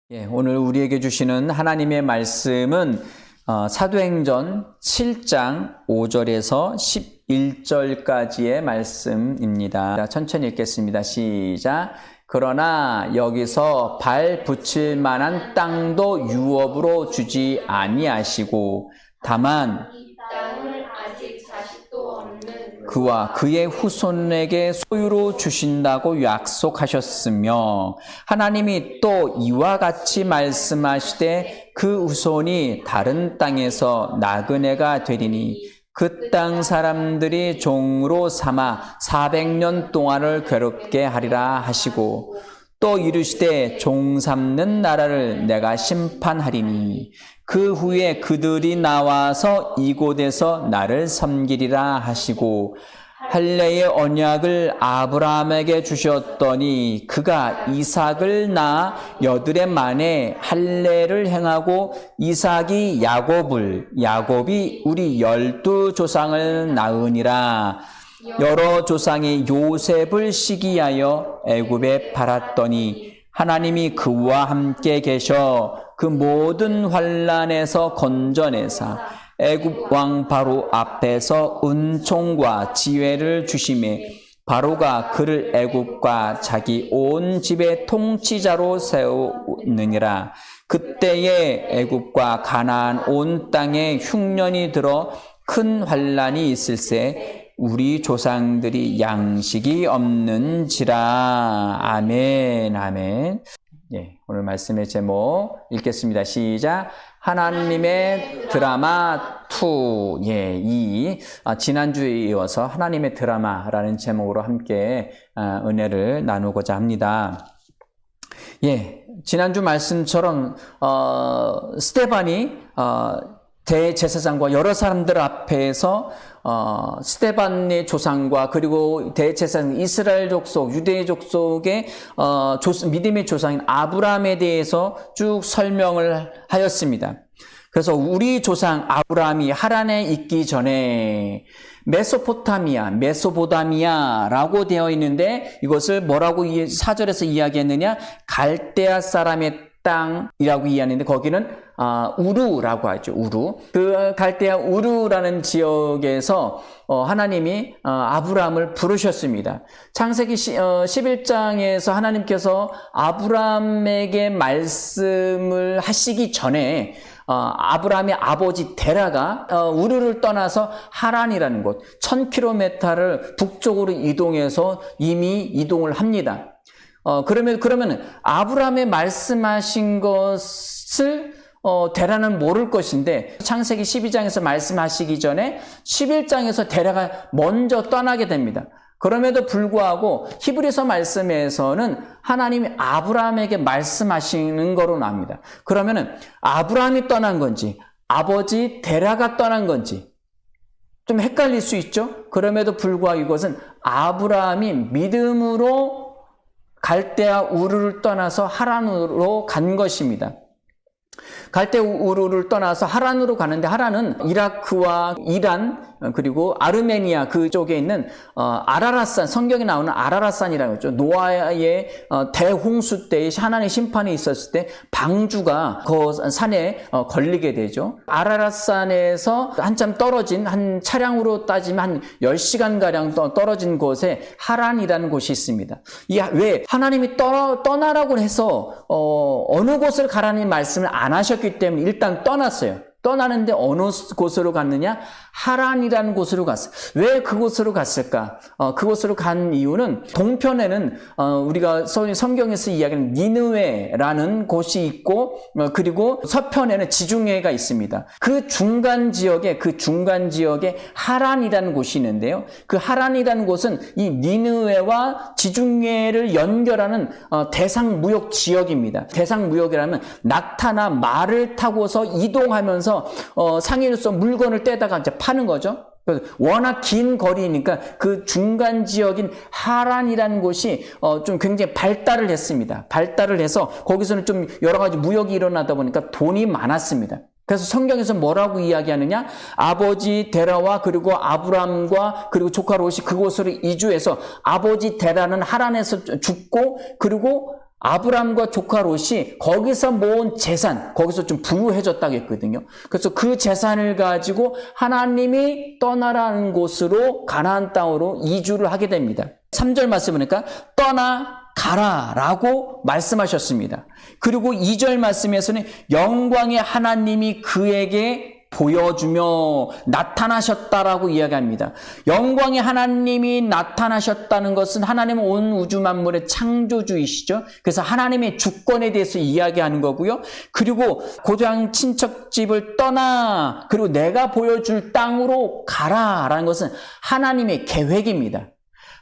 오늘 우리에게 주시는 하나님의 말씀은 사도행전 7장 5절에서 11절까지의 말씀입니다. 천천히 읽겠습니다. 시작. 그러나 여기서 발 붙일 만한 땅도 유업으로 주지 아니하시고 다만 그와 그의 후손에게 소유로 주신다고 약속하셨으며 하나님이 또 이와 같이 말씀하시되 그 후손이 다른 땅에서 나그네가 되리니 그 땅 사람들이 종으로 삼아 400년 동안을 괴롭게 하리라 하시고 또 이르시되 종 삼는 나라를 내가 심판하리니 그 후에 그들이 나와서 이곳에서 나를 섬기리라 하시고 할례의 언약을 아브라함에게 주셨더니 그가 이삭을 낳아 8해 만에 할례를 행하고 이삭이 야곱이 우리 12조상을 낳으니라. 여러 조상이 요셉을 시기하여 애굽에 팔았더니 하나님이 그와 함께 계셔 그 모든 환난에서 건져내사 애굽 왕 바로 앞에서 은총과 지혜를 주시매 바로가 그를 애굽과 자기 온 집의 통치자로 세우느니라. 그때에 애굽과 가나안 온 땅에 흉년이 들어 큰 환난이 있을세 우리 조상들이 양식이 없는지라. 아멘. 아멘. 오늘 말씀의 제목 읽겠습니다. 시작. 하나님의 드라마 2. 지난주에 이어서 하나님의 드라마라는 제목으로 함께 은혜를 나누고자 합니다. 지난주 말씀처럼 스데반이 대제사장과 여러 사람들 앞에서 스데반의 조상과 그리고 대제사장 이스라엘 족속, 유대 족속의 믿음의 조상인 아브라함에 대해서 쭉 설명을 하였습니다. 그래서 우리 조상 아브라함이 하란에 있기 전에 메소포타미아라고 되어 있는데 이것을 뭐라고 4절에서 이야기했느냐? 갈대아 사람의 땅이라고 이해하는데 거기는 우루라고 하죠. 우루. 그 갈대아 우루라는 지역에서 하나님이 아브라함을 부르셨습니다. 창세기 11장에서 하나님께서 아브라함에게 말씀을 하시기 전에 아브라함의 아버지 테라가 우르를 떠나서 하란이라는 곳 1000km를 북쪽으로 이동해서 이미 이동을 합니다. 그러면 아브라함의 말씀하신 것을 데라는 모를 것인데 창세기 12장에서 말씀하시기 전에 11장에서 데라가 먼저 떠나게 됩니다. 그럼에도 불구하고 히브리서 말씀에서는 하나님이 아브라함에게 말씀하시는 거로 나옵니다. 그러면은 아브라함이 떠난 건지 아버지 데라가 떠난 건지 좀 헷갈릴 수 있죠? 그럼에도 불구하고 이것은 아브라함이 믿음으로 갈대아 우르를 떠나서 하란으로 간 것입니다. 갈대아 우르를 떠나서 하란으로 가는데 하란은 이라크와 이란 그리고 아르메니아 그쪽에 있는 아라랏산, 성경에 나오는 아라랏산이라고 했죠. 노아의 대홍수 때 하나님의 심판이 있었을 때 방주가 그 산에 걸리게 되죠. 아라랏산에서 한참 떨어진 한 차량으로 따지면 한 10시간가량 떨어진 곳에 하란이라는 곳이 있습니다. 왜? 하나님이 떠나라고 해서 어느 곳을 가라는 말씀을 안 하셨기 때문에 일단 떠났어요. 떠나는데 어느 곳으로 갔느냐? 하란이라는 곳으로 갔어요. 왜 그곳으로 갔을까? 그곳으로 간 이유는 동편에는 우리가 성경에서 이야기하는 니느웨라는 곳이 있고 그리고 서편에는 지중해가 있습니다. 그 중간 지역에 하란이라는 곳이 있는데요. 그 하란이라는 곳은 이 니느웨와 지중해를 연결하는 대상무역 지역입니다. 대상무역이라면 낙타나 말을 타고서 이동하면서 상인으로서 물건을 떼다가 이제 파는 거죠. 워낙 긴 거리니까 그 중간 지역인 하란이라는 곳이 좀 굉장히 발달을 했습니다. 발달을 해서 거기서는 좀 여러 가지 무역이 일어나다 보니까 돈이 많았습니다. 그래서 성경에서 뭐라고 이야기하느냐? 아버지 데라와 그리고 아브람과 그리고 조카 롯이 그곳으로 이주해서 아버지 데라는 하란에서 죽고 그리고 아브람과 조카 롯이 거기서 모은 재산, 거기서 좀 부유해졌다고 했거든요. 그래서 그 재산을 가지고 하나님이 떠나라는 곳으로 가나안 땅으로 이주를 하게 됩니다. 3절 말씀 보니까 떠나가라라고 말씀하셨습니다. 그리고 2절 말씀에서는 영광의 하나님이 그에게 보여주며 나타나셨다라고 이야기합니다. 영광의 하나님이 나타나셨다는 것은 하나님은 온 우주 만물의 창조주이시죠. 그래서 하나님의 주권에 대해서 이야기하는 거고요. 그리고 고향 친척집을 떠나 그리고 내가 보여줄 땅으로 가라라는 것은 하나님의 계획입니다.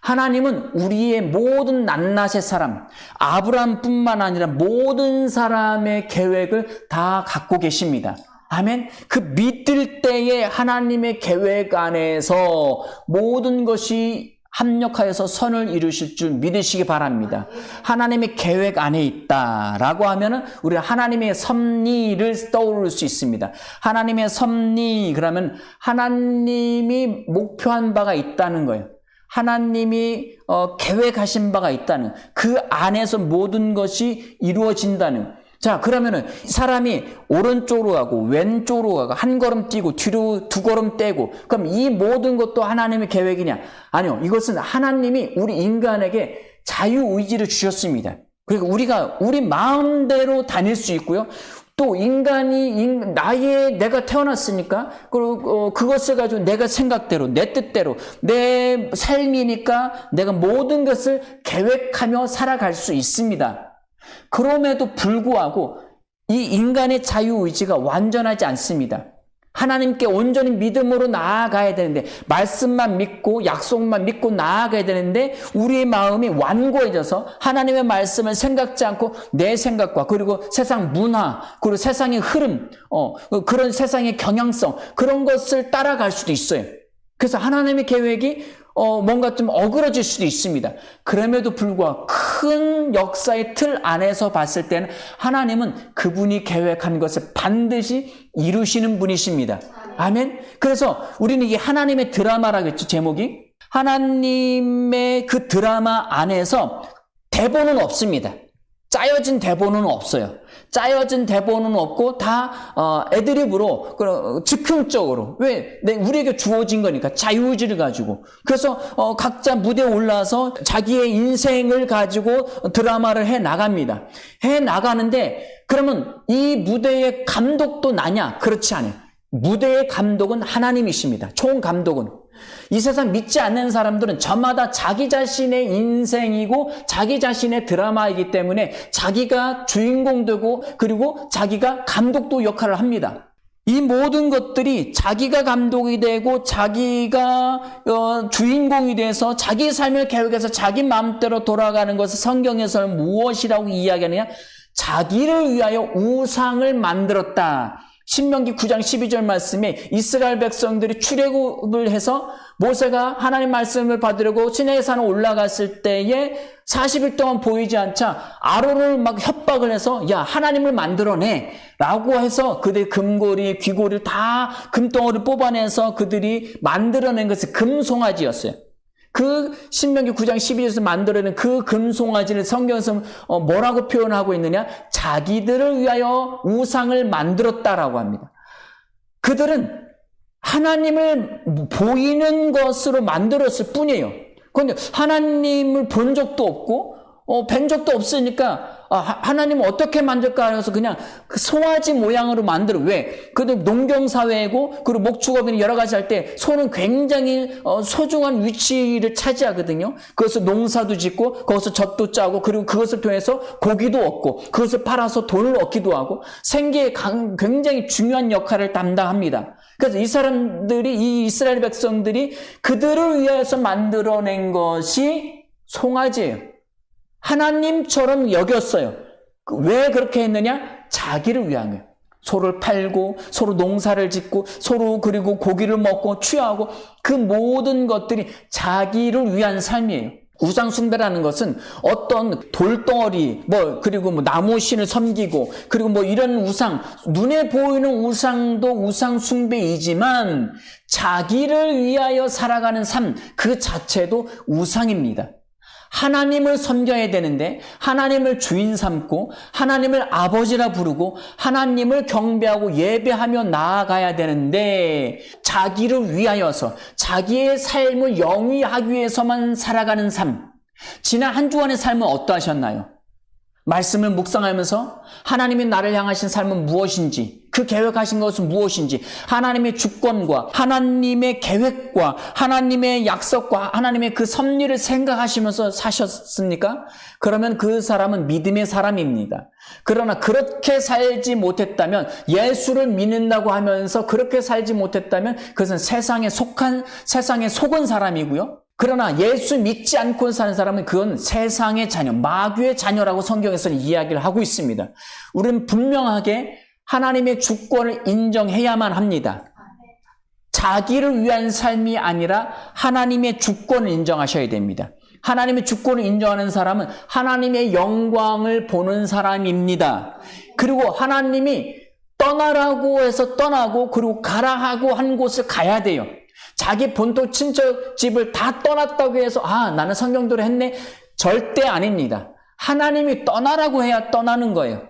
하나님은 우리의 모든 낱낱의 사람, 아브람뿐만 아니라 모든 사람의 계획을 다 갖고 계십니다. 아멘. 그 믿을 때에 하나님의 계획 안에서 모든 것이 합력하여서 선을 이루실 줄 믿으시기 바랍니다. 하나님의 계획 안에 있다라고 하면은 우리가 하나님의 섭리를 떠오를 수 있습니다. 하나님의 섭리 그러면 하나님이 목표한 바가 있다는 거예요. 하나님이 계획하신 바가 있다는 그 안에서 모든 것이 이루어진다는. 자, 그러면은 사람이 오른쪽으로 가고 왼쪽으로 가고 한 걸음 뛰고 뒤로 두 걸음 떼고 그럼 이 모든 것도 하나님의 계획이냐? 아니요. 이것은 하나님이 우리 인간에게 자유의지를 주셨습니다. 그러니까 우리가 우리 마음대로 다닐 수 있고요. 또 인간이 내가 태어났으니까 그것을 가지고 내가 생각대로 내 뜻대로 내 삶이니까 내가 모든 것을 계획하며 살아갈 수 있습니다. 그럼에도 불구하고 이 인간의 자유의지가 완전하지 않습니다. 하나님께 온전히 믿음으로 나아가야 되는데 말씀만 믿고 약속만 믿고 나아가야 되는데 우리의 마음이 완고해져서 하나님의 말씀을 생각지 않고 내 생각과 그리고 세상 문화 그리고 세상의 흐름 그런 세상의 경향성 그런 것을 따라갈 수도 있어요. 그래서 하나님의 계획이 뭔가 좀 어그러질 수도 있습니다. 그럼에도 불구하고 큰 역사의 틀 안에서 봤을 때는 하나님은 그분이 계획한 것을 반드시 이루시는 분이십니다. 아멘. 그래서 우리는 이게 하나님의 드라마라겠죠, 제목이. 하나님의 그 드라마 안에서 대본은 없습니다. 짜여진 대본은 없어요. 짜여진 대본은 없고 다 애드립으로 즉흥적으로 왜 우리에게 주어진 거니까 자유의지를 가지고 그래서 각자 무대에 올라서 자기의 인생을 가지고 드라마를 해 나갑니다. 해 나가는데 그러면 이 무대의 감독도 나냐? 그렇지 않아요. 무대의 감독은 하나님이십니다. 총 감독은. 이 세상 믿지 않는 사람들은 저마다 자기 자신의 인생이고 자기 자신의 드라마이기 때문에 자기가 주인공 되고 그리고 자기가 감독도 역할을 합니다. 이 모든 것들이 자기가 감독이 되고 자기가 주인공이 돼서 자기 삶을 계획해서 자기 마음대로 돌아가는 것을 성경에서는 무엇이라고 이야기하느냐? 자기를 위하여 우상을 만들었다. 신명기 9장 12절 말씀에 이스라엘 백성들이 출애굽을 해서 모세가 하나님 말씀을 받으려고 시내의 산에 올라갔을 때에 40일 동안 보이지 않자 아론을 막 협박을 해서 야 하나님을 만들어내 라고 해서 그들의 금고리 귀고리를 다 금덩어리를 뽑아내서 그들이 만들어낸 것이 금송아지였어요. 그 신명기 9장 12절에서 만들어낸 그 금송아지를 성경에서 뭐라고 표현하고 있느냐? 자기들을 위하여 우상을 만들었다라고 합니다. 그들은 하나님을 보이는 것으로 만들었을 뿐이에요. 그런데 하나님을 본 적도 없고 뵌 적도 없으니까 하나님은 어떻게 만들까 해서 그냥 그 송아지 모양으로 만들어. 왜? 그들 농경사회이고 그리고 목축업이나 여러 가지 할 때 소는 굉장히 소중한 위치를 차지하거든요. 그것을 농사도 짓고 거기서 젖도 짜고 그리고 그것을 통해서 고기도 얻고 그것을 팔아서 돈을 얻기도 하고 생계에 굉장히 중요한 역할을 담당합니다. 그래서 이 사람들이 이 이스라엘 백성들이 그들을 위해서 만들어낸 것이 송아지예요. 하나님처럼 여겼어요. 왜 그렇게 했느냐? 자기를 위한 거예요. 소를 팔고 서로 농사를 짓고 서로 그리고 고기를 먹고 취하고 그 모든 것들이 자기를 위한 삶이에요. 우상 숭배라는 것은 어떤 돌덩어리 그리고 나무 신을 섬기고 그리고 이런 우상 눈에 보이는 우상도 우상 숭배이지만 자기를 위하여 살아가는 삶 그 자체도 우상입니다. 하나님을 섬겨야 되는데 하나님을 주인 삼고 하나님을 아버지라 부르고 하나님을 경배하고 예배하며 나아가야 되는데 자기를 위하여서 자기의 삶을 영위하기 위해서만 살아가는 삶. 지난 한 주간의 삶은 어떠하셨나요? 말씀을 묵상하면서 하나님이 나를 향하신 삶은 무엇인지, 그 계획하신 것은 무엇인지, 하나님의 주권과 하나님의 계획과 하나님의 약속과 하나님의 그 섭리를 생각하시면서 사셨습니까? 그러면 그 사람은 믿음의 사람입니다. 그러나 그렇게 살지 못했다면, 예수를 믿는다고 하면서 그렇게 살지 못했다면 그것은 세상에 속은 사람이고요. 그러나 예수 믿지 않고 사는 사람은 그건 세상의 자녀, 마귀의 자녀라고 성경에서는 이야기를 하고 있습니다. 우리는 분명하게 하나님의 주권을 인정해야만 합니다. 자기를 위한 삶이 아니라 하나님의 주권을 인정하셔야 됩니다. 하나님의 주권을 인정하는 사람은 하나님의 영광을 보는 사람입니다. 그리고 하나님이 떠나라고 해서 떠나고 그리고 가라 하고 한 곳을 가야 돼요. 자기 본토 친척 집을 다 떠났다고 해서 나는 성경대로 했네. 절대 아닙니다. 하나님이 떠나라고 해야 떠나는 거예요.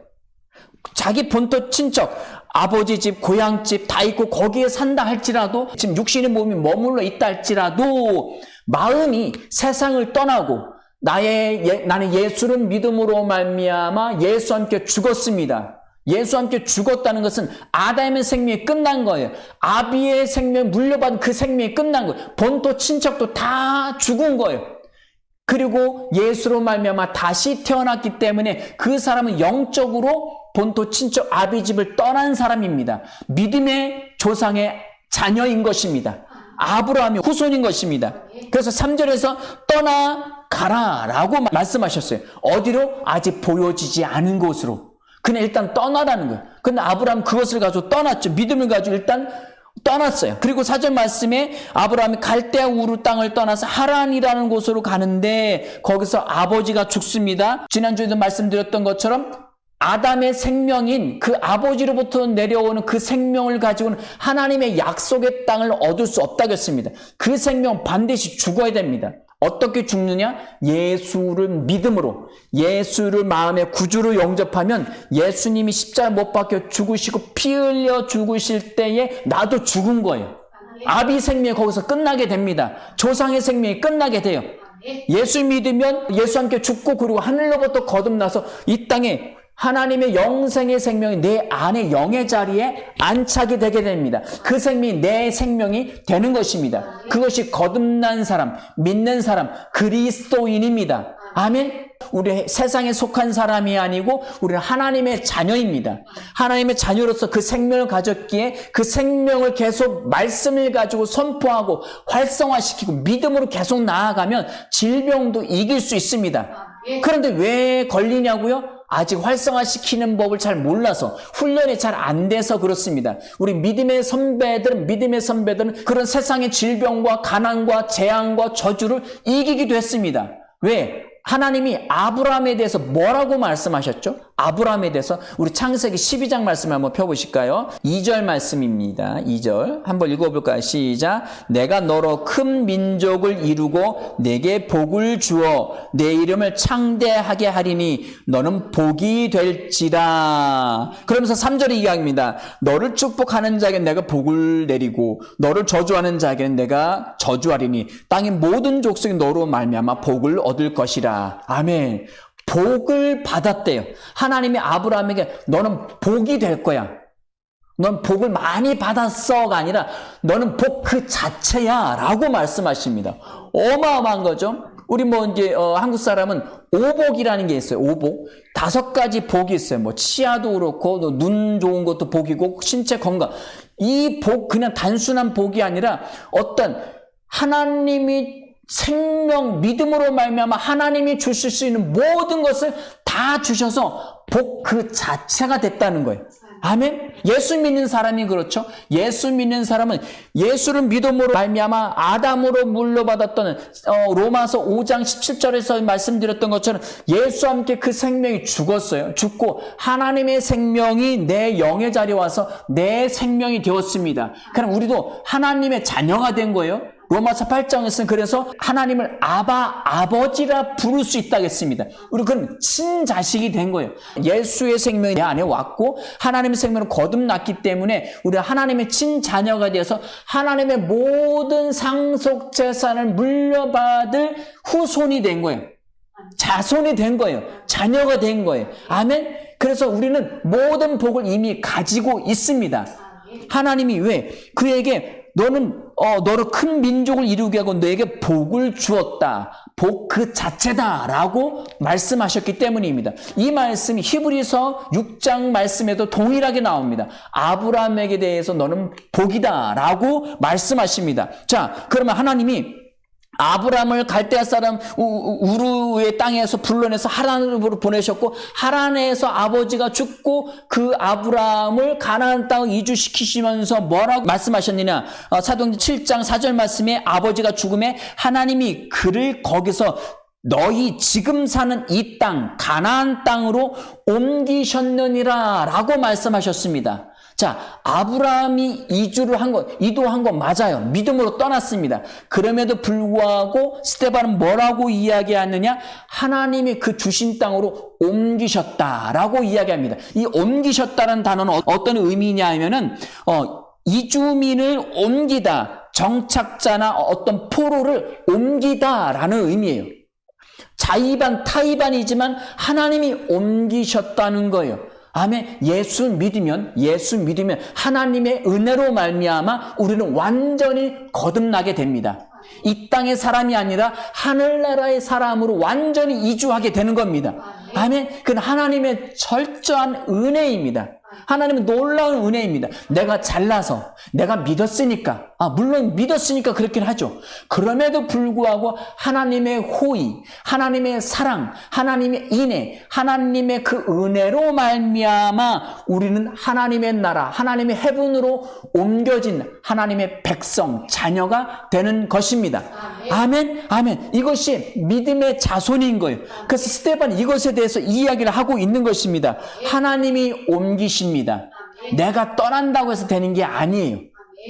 자기 본토 친척, 아버지 집, 고향집 다 있고 거기에 산다 할지라도, 지금 육신의 몸이 머물러 있다 할지라도 마음이 세상을 떠나고 나는 예수를 믿음으로 말미암아 예수와 함께 죽었습니다. 예수와 함께 죽었다는 것은 아담의 생명이 끝난 거예요. 아비의 생명 물려받은 그 생명이 끝난 거예요. 본토 친척도 다 죽은 거예요. 그리고 예수로 말미암아 다시 태어났기 때문에 그 사람은 영적으로 본토 친척 아비 집을 떠난 사람입니다. 믿음의 조상의 자녀인 것입니다. 아브라함의 후손인 것입니다. 그래서 3절에서 떠나가라 라고 말씀하셨어요. 어디로? 아직 보여지지 않은 곳으로. 그냥 일단 떠나라는 거예요. 근데 아브라함 그것을 가지고 떠났죠. 믿음을 가지고 일단 떠났어요. 그리고 4절 말씀에 아브라함이 갈대아 우르 땅을 떠나서 하란이라는 곳으로 가는데 거기서 아버지가 죽습니다. 지난주에도 말씀드렸던 것처럼 아담의 생명인 그 아버지로부터 내려오는 그 생명을 가지고는 하나님의 약속의 땅을 얻을 수 없다고 했습니다. 그 생명은 반드시 죽어야 됩니다. 어떻게 죽느냐? 예수를 믿음으로, 예수를 마음의 구주로 영접하면 예수님이 십자가 못 박혀 죽으시고 피 흘려 죽으실 때에 나도 죽은 거예요. 아비 생명이 거기서 끝나게 됩니다. 조상의 생명이 끝나게 돼요. 예수 믿으면 예수와 함께 죽고 그리고 하늘로부터 거듭나서 이 땅에 하나님의 영생의 생명이 내 안에 영의 자리에 안착이 되게 됩니다. 그 생명이 내 생명이 되는 것입니다. 그것이 거듭난 사람, 믿는 사람, 그리스도인입니다. 아멘. 우리 세상에 속한 사람이 아니고 우리는 하나님의 자녀입니다. 하나님의 자녀로서 그 생명을 가졌기에 그 생명을 계속 말씀을 가지고 선포하고 활성화시키고 믿음으로 계속 나아가면 질병도 이길 수 있습니다. 그런데 왜 걸리냐고요? 아직 활성화시키는 법을 잘 몰라서, 훈련이 잘 안 돼서 그렇습니다. 우리 믿음의 선배들은 그런 세상의 질병과 가난과 재앙과 저주를 이기기도 했습니다. 왜? 하나님이 아브라함에 대해서 뭐라고 말씀하셨죠? 아브라함에 대해서 우리 창세기 12장 말씀을 한번 펴보실까요? 2절 말씀입니다. 2절 한번 읽어볼까요? 시작. 내가 너로 큰 민족을 이루고 내게 복을 주어 내 이름을 창대하게 하리니 너는 복이 될지라. 그러면서 3절의 이야기입니다. 너를 축복하는 자에게 내가 복을 내리고 너를 저주하는 자에게는 내가 저주하리니 땅의 모든 족속이 너로 말미암아 복을 얻을 것이라. 아멘. 복을 받았대요. 하나님이 아브라함에게 너는 복이 될 거야. 넌 복을 많이 받았어가 아니라 너는 복 그 자체야 라고 말씀하십니다. 어마어마한 거죠. 우리 한국 사람은 오복이라는 게 있어요. 오복. 5가지 복이 있어요. 치아도 그렇고 눈 좋은 것도 복이고 신체 건강. 이 복 그냥 단순한 복이 아니라 어떤 하나님이 생명, 믿음으로 말미암아 하나님이 주실 수 있는 모든 것을 다 주셔서 복 그 자체가 됐다는 거예요. 아멘. 예수 믿는 사람이 그렇죠. 예수 믿는 사람은 예수를 믿음으로 말미암아 아담으로 물려받았던 로마서 5장 17절에서 말씀드렸던 것처럼 예수와 함께 그 생명이 죽었어요. 죽고 하나님의 생명이 내 영의 자리에 와서 내 생명이 되었습니다. 그럼 우리도 하나님의 자녀가 된 거예요. 로마서 8장에서는 그래서 하나님을 아버지라 부를 수 있다고 했습니다. 우리 그럼 친자식이 된 거예요. 예수의 생명이 내 안에 왔고 하나님의 생명을 거듭났기 때문에 우리가 하나님의 친자녀가 되어서 하나님의 모든 상속 재산을 물려받을 후손이 된 거예요. 자손이 된 거예요. 자녀가 된 거예요. 아멘. 그래서 우리는 모든 복을 이미 가지고 있습니다. 하나님이 왜 그에게 너를 큰 민족을 이루게 하고 너에게 복을 주었다. 복 그 자체다라고 말씀하셨기 때문입니다. 이 말씀이 히브리서 6장 말씀에도 동일하게 나옵니다. 아브라함에게 대해서 너는 복이다라고 말씀하십니다. 자, 그러면 하나님이 아브라함을 갈대아 사람 우르의 땅에서 불러내서 하란으로 보내셨고 하란에서 아버지가 죽고 그 아브라함을 가나안 땅을 이주시키시면서 뭐라고 말씀하셨느냐? 사도행전 7장 4절 말씀에 아버지가 죽음에 하나님이 그를 거기서 너희 지금 사는 이 땅 가나안 땅으로 옮기셨느니라 라고 말씀하셨습니다. 자, 아브라함이 이도한 건 맞아요. 믿음으로 떠났습니다. 그럼에도 불구하고 스데반은 뭐라고 이야기하느냐? 하나님이 그 주신 땅으로 옮기셨다라고 이야기합니다. 이 옮기셨다는 단어는 어떤 의미냐 하면은 이주민을 옮기다, 정착자나 어떤 포로를 옮기다라는 의미예요. 자의반, 타의반이지만 하나님이 옮기셨다는 거예요. 아멘. 예수 믿으면 하나님의 은혜로 말미암아 우리는 완전히 거듭나게 됩니다. 이 땅의 사람이 아니라 하늘나라의 사람으로 완전히 이주하게 되는 겁니다. 아멘. 그건 하나님의 철저한 은혜입니다. 하나님은 놀라운 은혜입니다. 내가 잘나서, 내가 믿었으니까, 물론 믿었으니까 그렇긴 하죠. 그럼에도 불구하고 하나님의 호의, 하나님의 사랑, 하나님의 인애, 하나님의 그 은혜로 말미암아 우리는 하나님의 나라, 하나님의 해분으로 옮겨진 하나님의 백성, 자녀가 되는 것입니다. 아멘, 아멘. 이것이 믿음의 자손인 거예요. 그래서 스데반이 이것에 대해서 이야기를 하고 있는 것입니다. 하나님이 옮기십니다. 내가 떠난다고 해서 되는 게 아니에요.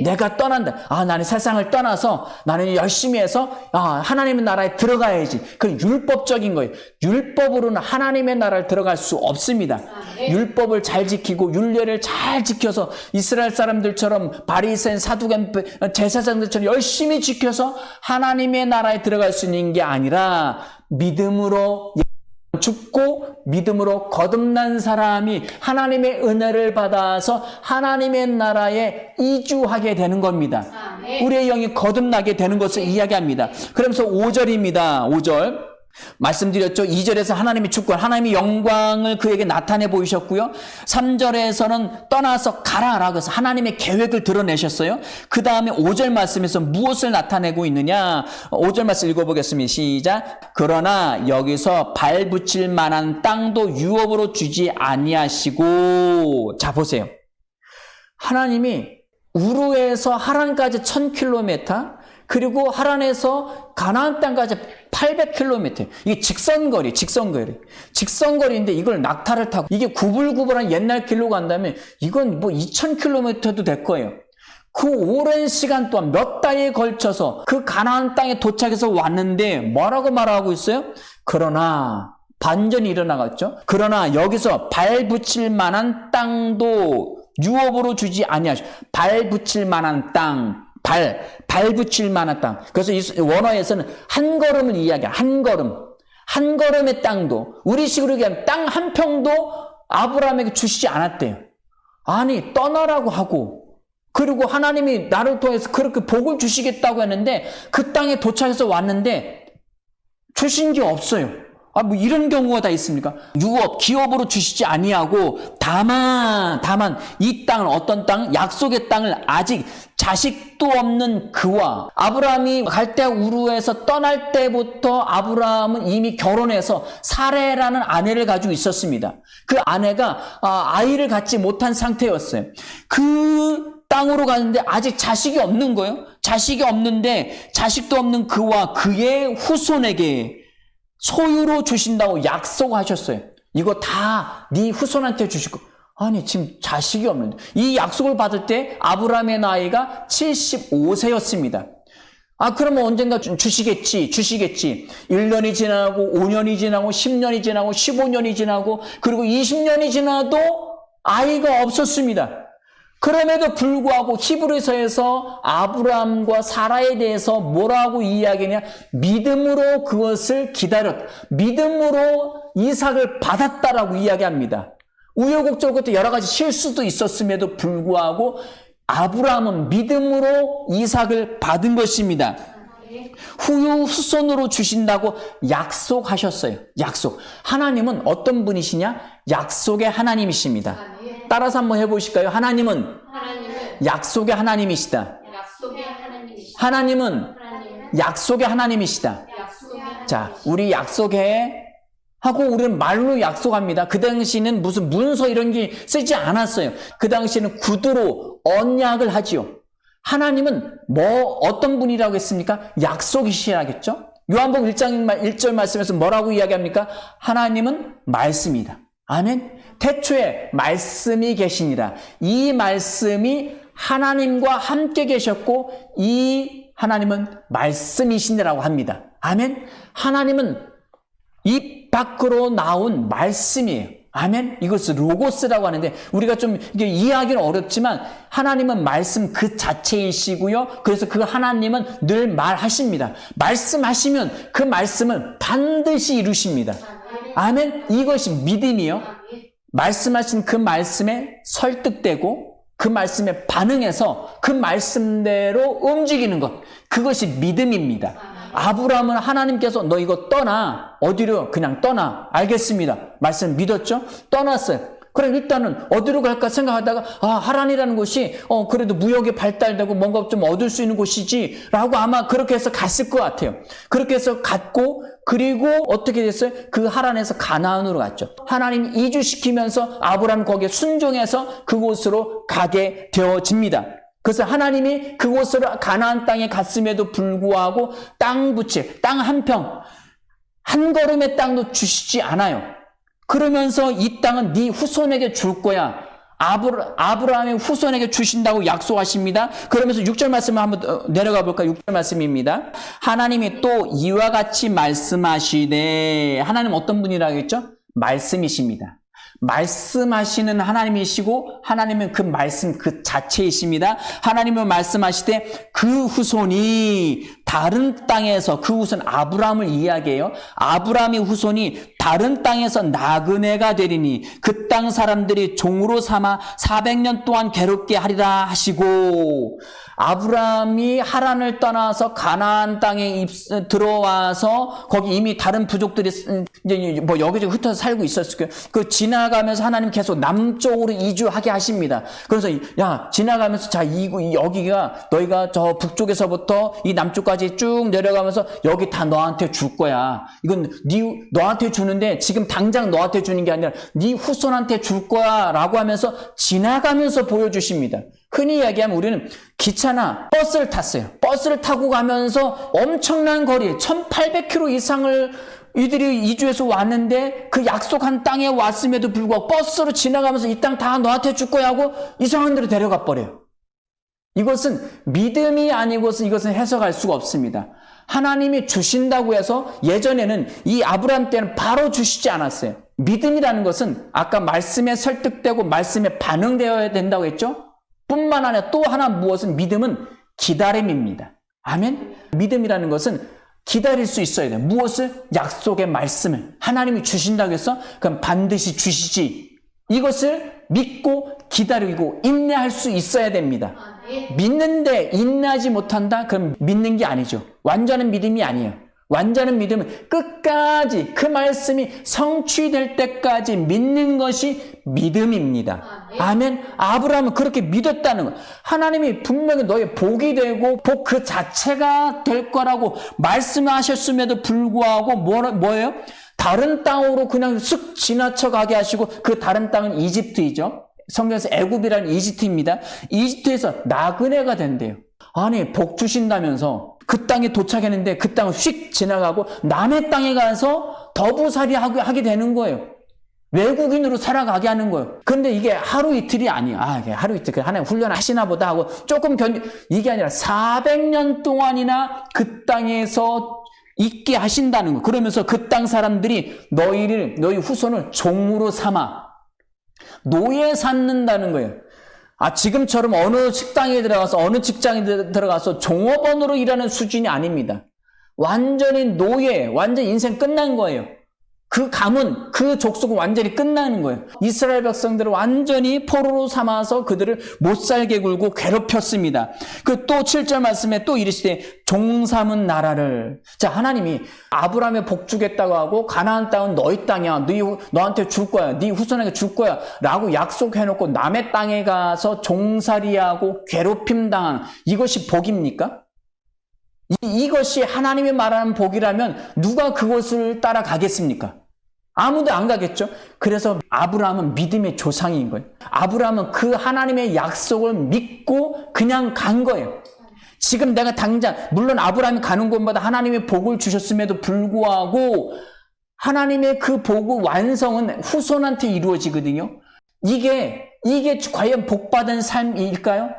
내가 떠난다. 나는 세상을 떠나서 나는 열심히 해서 하나님의 나라에 들어가야지. 그건 율법적인 거예요. 율법으로는 하나님의 나라를 들어갈 수 없습니다. 율법을 잘 지키고 율례를 잘 지켜서 이스라엘 사람들처럼 바리새인 사두개인 제사장들처럼 열심히 지켜서 하나님의 나라에 들어갈 수 있는 게 아니라 믿음으로 죽고 믿음으로 거듭난 사람이 하나님의 은혜를 받아서 하나님의 나라에 이주하게 되는 겁니다. 우리의 영이 거듭나게 되는 것을 이야기합니다. 그러면서 5절입니다. 5절. 말씀드렸죠. 2절에서 하나님이 주권, 하나님이 영광을 그에게 나타내 보이셨고요. 3절에서는 떠나서 가라라고 해서 하나님의 계획을 드러내셨어요. 그 다음에 5절 말씀에서 무엇을 나타내고 있느냐? 5절 말씀 읽어보겠습니다. 시작. 그러나 여기서 발 붙일 만한 땅도 유업으로 주지 아니하시고. 자, 보세요. 하나님이 우르에서 하란까지 1000km, 그리고 하란에서 가나안 땅까지 800km. 이게 직선거리인데 이걸 낙타를 타고 이게 구불구불한 옛날 길로 간다면 이건 2000km도 될 거예요. 그 오랜 시간 동안 몇 달에 걸쳐서 그 가나안 땅에 도착해서 왔는데 뭐라고 말하고 있어요? 그러나 반전이 일어나갔죠. 그러나 여기서 발 붙일 만한 땅도 유업으로 주지 아니하시고, 발 붙일 만한 땅, 발 붙일 만한 땅. 그래서 이 원어에서는 한 걸음을 이야기해요. 한 걸음의 땅도, 우리식으로 얘기하면 땅 한 평도 아브라함에게 주시지 않았대요. 아니, 떠나라고 하고, 그리고 하나님이 나를 통해서 그렇게 복을 주시겠다고 했는데 그 땅에 도착해서 왔는데 주신 게 없어요. 이런 경우가 다 있습니까? 유업, 기업으로 주시지 아니하고 다만 이 땅은 어떤 땅? 약속의 땅을 아직 자식도 없는 그와, 아브라함이 갈대아 우르에서 떠날 때부터 아브라함은 이미 결혼해서 사레라는 아내를 가지고 있었습니다. 그 아내가 아이를 갖지 못한 상태였어요. 그 땅으로 가는데 아직 자식이 없는 거예요. 자식이 없는데 자식도 없는 그와 그의 후손에게 소유로 주신다고 약속하셨어요. 이거 다 네 후손한테 주시고. 아니, 지금 자식이 없는데. 이 약속을 받을 때 아브라함의 나이가 75세였습니다. 그러면 언젠가 주시겠지. 1년이 지나고 5년이 지나고 10년이 지나고 15년이 지나고 그리고 20년이 지나도 아이가 없었습니다. 그럼에도 불구하고 히브리서에서 아브라함과 사라에 대해서 뭐라고 이야기하냐? 믿음으로 그것을 믿음으로 이삭을 받았다라고 이야기합니다. 우여곡절부터 여러 가지 실수도 있었음에도 불구하고 아브라함은 믿음으로 이삭을 받은 것입니다. 후손으로 주신다고 약속하셨어요. 약속. 하나님은 어떤 분이시냐? 약속의 하나님이십니다. 따라서 한번 해보실까요? 하나님은 약속의 하나님이시다. 하나님은 약속의 하나님이시다. 자, 우리 약속해 하고 우리는 말로 약속합니다. 그 당시에는 무슨 문서 이런 게 쓰지 않았어요. 그 당시에는 구두로 언약을 하지요. 하나님은 어떤 분이라고 했습니까? 약속이시라겠죠? 요한복음 1장 1절 말씀에서 뭐라고 이야기합니까? 하나님은 말씀이다. 아멘. 태초에 말씀이 계시니라. 이 말씀이 하나님과 함께 계셨고 이 하나님은 말씀이시니라고 합니다. 아멘. 하나님은 입 밖으로 나온 말씀이에요. 아멘. 이것을 로고스라고 하는데 우리가 좀 이게 이해하기는 어렵지만 하나님은 말씀 그 자체이시고요. 그래서 그 하나님은 늘 말하십니다. 말씀하시면 그 말씀은 반드시 이루십니다. 아멘. 이것이 믿음이요. 말씀하신 그 말씀에 설득되고 그 말씀에 반응해서 그 말씀대로 움직이는 것. 그것이 믿음입니다. 아브라함은 하나님께서 너 이거 떠나. 어디로? 그냥 떠나. 알겠습니다. 말씀 믿었죠? 떠났어요. 그래 일단은 어디로 갈까 생각하다가 하란이라는 곳이 그래도 무역이 발달되고 뭔가 좀 얻을 수 있는 곳이지 라고 아마 그렇게 해서 갔을 것 같아요. 그렇게 해서 갔고 그리고 어떻게 됐어요? 그 하란에서 가나안으로 갔죠. 하나님이 이주시키면서 아브라함 거기에 순종해서 그곳으로 가게 되어집니다. 그래서 하나님이 그곳으로 가나안 땅에 갔음에도 불구하고 땅 한 평, 한 걸음의 땅도 주시지 않아요. 그러면서 이 땅은 네 후손에게 줄 거야. 아브라함의 후손에게 주신다고 약속하십니다. 그러면서 6절 말씀을 한번 내려가 볼까요? 6절 말씀입니다. 하나님이 또 이와 같이 말씀하시되 하나님 어떤 분이라고 했죠? 말씀이십니다. 말씀하시는 하나님이시고 하나님은 그 말씀 그 자체이십니다. 하나님은 말씀하시되 그 후손이 다른 땅에서 그 후손 아브라함을 이야기해요. 아브라함의 후손이 다른 땅에서 나그네가 되리니 그 땅 사람들이 종으로 삼아 400년 동안 괴롭게 하리라 하시고 아브라함이 하란을 떠나서 가나안 땅에 들어와서 거기 이미 다른 부족들이 이제 뭐 여기저기 흩어져 살고 있었을 거예요. 그 지나가면서 하나님 계속 남쪽으로 이주하게 하십니다. 그래서 야 지나가면서 자 여기가 너희가 저 북쪽에서부터 이 남쪽까지 쭉 내려가면서 여기 다 너한테 줄 거야. 이건 너한테 주는데 지금 당장 너한테 주는 게 아니라 네 후손한테 줄 거야라고 하면서 지나가면서 보여주십니다. 흔히 이야기하면 우리는 기차나 버스를 탔어요. 버스를 타고 가면서 엄청난 거리, 1800km 이상을 이들이 이주해서 왔는데 그 약속한 땅에 왔음에도 불구하고 버스로 지나가면서 이 땅 다 너한테 줄 거야 하고 이상한 데로 데려가 버려요. 이것은 믿음이 아니고서 이것은 해석할 수가 없습니다. 하나님이 주신다고 해서 예전에는 이 아브라함 때는 바로 주시지 않았어요. 믿음이라는 것은 아까 말씀에 설득되고 말씀에 반응되어야 된다고 했죠? 뿐만 아니라 또 하나 무엇은 믿음은 기다림입니다. 아멘? 믿음이라는 것은 기다릴 수 있어야 돼요. 무엇을? 약속의 말씀을. 하나님이 주신다고 해서 그럼 반드시 주시지. 이것을 믿고 기다리고 인내할 수 있어야 됩니다. 믿는데 인내하지 못한다? 그럼 믿는 게 아니죠. 완전한 믿음이 아니에요. 완전한 믿음은 끝까지 그 말씀이 성취될 때까지 믿는 것이 믿음입니다. 아멘. 아브라함은 그렇게 믿었다는 것. 하나님이 분명히 너의 복이 되고 복 그 자체가 될 거라고 말씀하셨음에도 불구하고 뭐예요? 다른 땅으로 그냥 쓱 지나쳐 가게 하시고 그 다른 땅은 이집트이죠. 성경에서 애굽이라는 이집트입니다. 이집트에서 나그네가 된대요. 아니 복 주신다면서 그 땅에 도착했는데 그 땅을 휙 지나가고 남의 땅에 가서 더부살이 하게 되는 거예요. 외국인으로 살아가게 하는 거예요. 그런데 이게 하루 이틀이 아니야. 이게 하루 이틀, 하나님 훈련하시나 보다 하고 조금 이게 아니라 400년 동안이나 그 땅에서 있게 하신다는 거. 그러면서 그 땅 사람들이 너희 후손을 종으로 삼아 노예 삼는다는 거예요. 지금처럼 어느 식당에 들어가서 어느 직장에 들어가서 종업원으로 일하는 수준이 아닙니다. 완전히 노예, 완전 인생 끝난 거예요. 그 가문, 그 족속은 완전히 끝나는 거예요. 이스라엘 백성들을 완전히 포로로 삼아서 그들을 못살게 굴고 괴롭혔습니다. 그 또 7절 말씀에 또 이르시되 종삼은 나라를. 자, 하나님이 아브라함의 복 주겠다고 하고 가나안 땅은 너희 땅이야. 너한테 줄 거야. 네 후손에게 줄 거야. 라고 약속해놓고 남의 땅에 가서 종살이하고 괴롭힘 당한 이것이 복입니까? 이것이 하나님이 말하는 복이라면 누가 그것을 따라가겠습니까? 아무도 안 가겠죠? 그래서 아브라함은 믿음의 조상인 거예요. 아브라함은 그 하나님의 약속을 믿고 그냥 간 거예요. 지금 내가 당장, 물론 아브라함이 가는 곳마다 하나님의 복을 주셨음에도 불구하고 하나님의 그 복의 완성은 후손한테 이루어지거든요. 이게 과연 복받은 삶일까요?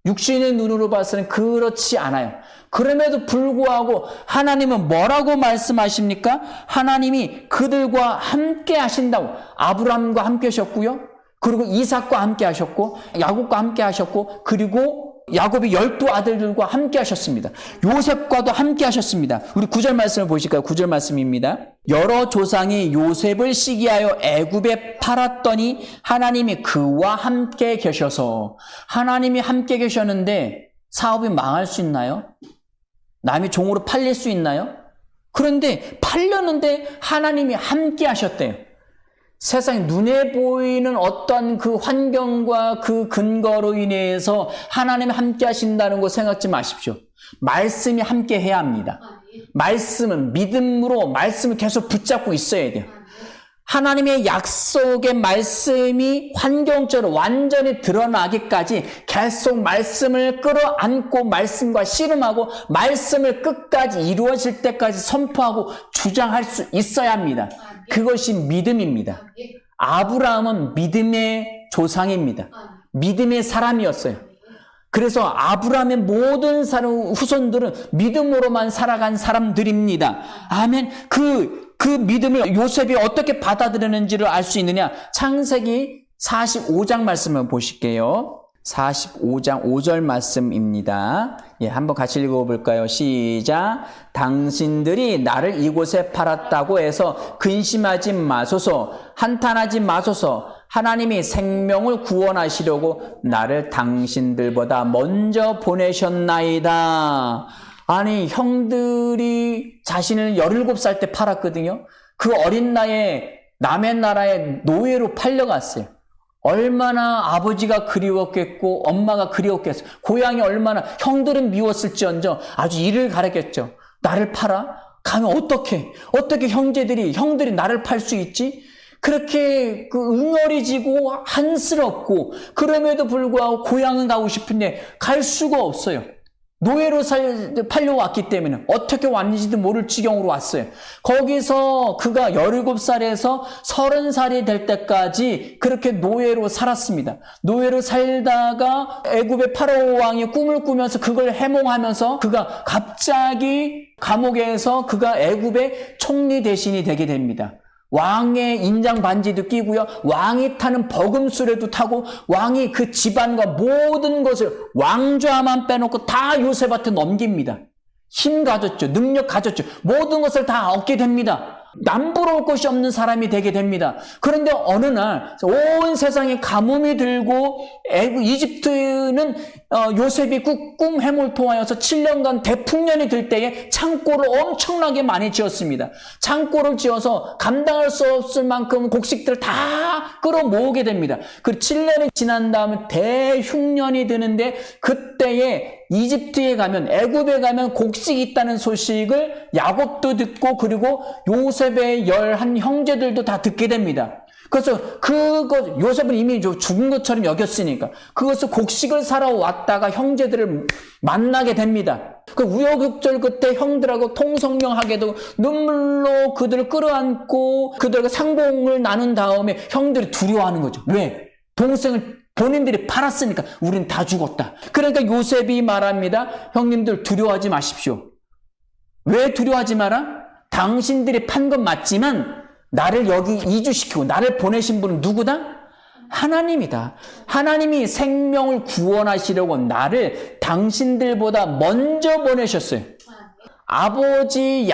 육신의 눈으로 봐서는 그렇지 않아요. 그럼에도 불구하고 하나님은 뭐라고 말씀하십니까? 하나님이 그들과 함께 하신다고. 아브라함과 함께 하셨고요. 그리고 이삭과 함께 하셨고 야곱과 함께 하셨고 그리고 야곱이 12아들들과 함께 하셨습니다. 요셉과도 함께 하셨습니다. 우리 9절 말씀을 보실까요? 9절 말씀입니다. 여러 조상이 요셉을 시기하여 애굽에 팔았더니 하나님이 그와 함께 계셔서. 하나님이 함께 계셨는데 사업이 망할 수 있나요? 남이 종으로 팔릴 수 있나요? 그런데 팔렸는데 하나님이 함께 하셨대요. 세상에 눈에 보이는 어떤 그 환경과 그 근거로 인해서 하나님이 함께 하신다는 거 생각지 마십시오. 말씀이 함께 해야 합니다. 말씀은 믿음으로 말씀을 계속 붙잡고 있어야 돼요. 하나님의 약속의 말씀이 환경적으로 완전히 드러나기까지 계속 말씀을 끌어안고 말씀과 씨름하고 말씀을 끝까지 이루어질 때까지 선포하고 주장할 수 있어야 합니다. 그것이 믿음입니다. 아브라함은 믿음의 조상입니다. 믿음의 사람이었어요. 그래서 아브라함의 모든 후손들은 믿음으로만 살아간 사람들입니다. 아멘. 그 믿음을 요셉이 어떻게 받아들였는지를 알 수 있느냐? 창세기 45장 말씀을 보실게요. 45장 5절 말씀입니다. 한번 같이 읽어볼까요? 시작. 당신들이 나를 이곳에 팔았다고 해서 근심하지 마소서, 한탄하지 마소서. 하나님이 생명을 구원하시려고 나를 당신들보다 먼저 보내셨나이다. 아니, 형들이 자신을 17살 때 팔았거든요. 그 어린 나이에 남의 나라에 노예로 팔려갔어요. 얼마나 아버지가 그리웠겠고 엄마가 그리웠겠어요. 고향이 얼마나, 형들은 미웠을지언정 아주 이를 가렸겠죠. 나를 팔아? 가면 어떻게 형들이 나를 팔 수 있지? 그렇게 응어리지고 한스럽고 그럼에도 불구하고 고향은 가고 싶은데 갈 수가 없어요. 노예로 팔려왔기 때문에 어떻게 왔는지도 모를 지경으로 왔어요. 거기서 그가 17살에서 30살이 될 때까지 그렇게 노예로 살았습니다. 노예로 살다가 애굽의 파라오 왕이 꿈을 꾸면서 그걸 해몽하면서 그가 갑자기 감옥에서 그가 애굽의 총리 대신이 되게 됩니다. 왕의 인장 반지도 끼고요. 왕이 타는 버금수레도 타고 왕이 그 집안과 모든 것을 왕좌만 빼놓고 다 요셉한테 넘깁니다. 힘 가졌죠. 능력 가졌죠. 모든 것을 다 얻게 됩니다. 남부러울 것이 없는 사람이 되게 됩니다. 그런데 어느 날 온 세상에 가뭄이 들고 이집트는 요셉이 꿈 해몽을 통하여서 7년간 대풍년이 들 때에 창고를 엄청나게 많이 지었습니다. 창고를 지어서 감당할 수 없을 만큼 곡식들을 다 끌어모으게 됩니다. 그 7년이 지난 다음에 대흉년이 드는데 그때에 이집트에 가면, 애굽에 가면 곡식이 있다는 소식을 야곱도 듣고 그리고 요셉의 11 형제들도 다 듣게 됩니다. 그래서 요셉은 이미 죽은 것처럼 여겼으니까 그것을 곡식을 사러 왔다가 형제들을 만나게 됩니다. 그 우여곡절 끝에 형들하고 통성명하게도 눈물로 그들을 끌어안고 그들과 상봉을 나눈 다음에 형들이 두려워하는 거죠. 왜? 동생을 본인들이 팔았으니까 우린 다 죽었다. 그러니까 요셉이 말합니다. 형님들 두려워하지 마십시오. 왜 두려워하지 마라? 당신들이 판 건 맞지만 나를 여기 이주시키고 나를 보내신 분은 누구다? 하나님이다. 하나님이 생명을 구원하시려고 나를 당신들보다 먼저 보내셨어요. 아버지